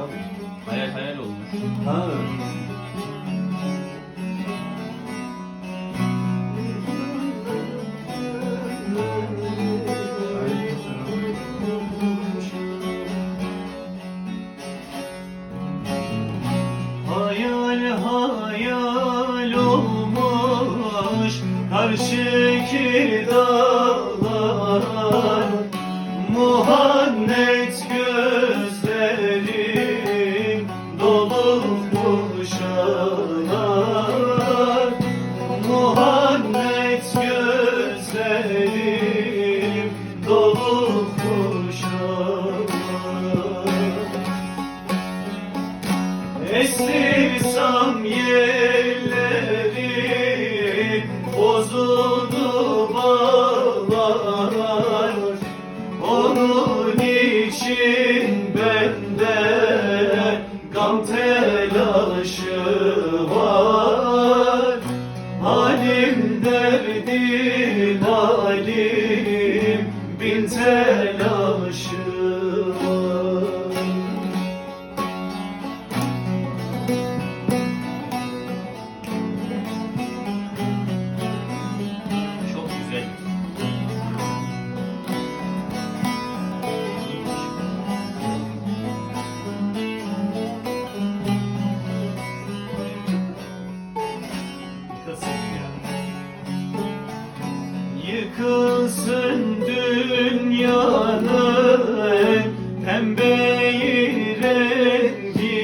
abi? Hayal olmuş. Ha. Hayal hayal olmuş karşıki dağlar, muhannet gözlerim dolmuş anar, muhannet gözlerim dolmuş anar. Estirsam yerleri bozuldu bağlar, onun için bende gam telaşı var. Halim derdim halim bin telaşı var. Çok güzel. Yıkılsın dünyanın pembeyi rengi,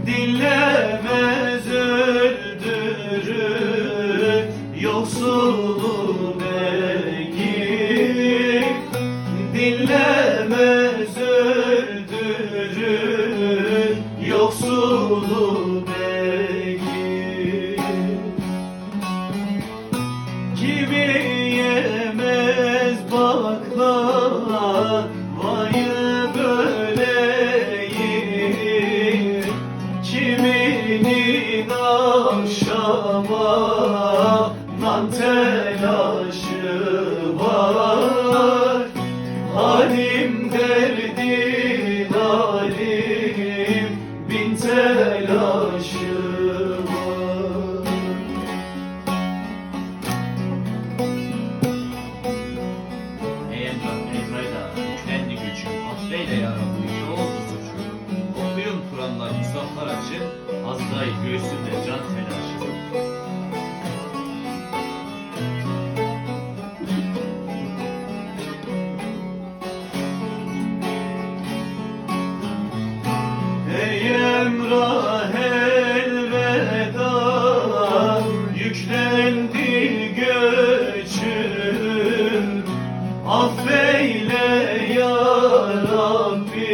dinlemez öldürür yoksulu belki, dinlemez öldürür yoksulu belki. Kimi yemez baklavayı böleği, kiminin akşama nan telaşı var. Halim derdim halim bin telaşı var. Emre'yle kendi gücüm affeyle yarabbim iyi oldu suçum. Okuyun Kur'anlar musaflar açın, Azrail göğsünde can telaşı. Ey Emrah elveda, yüklendi göçüm, affeyle ya Rabbi,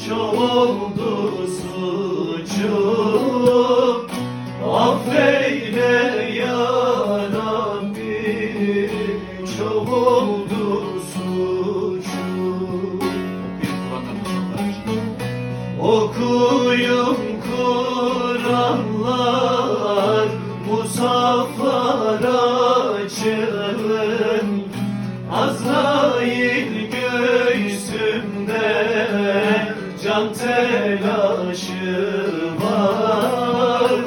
çok oldu suçum. Affeyle ya Rabbi, çok oldu suçum. Okuyun Kur'anlar, musaflar açın, Azrail göğsümde can telaşı var.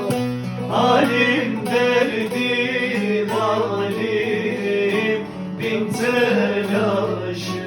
Halim derdim halim bin telaşı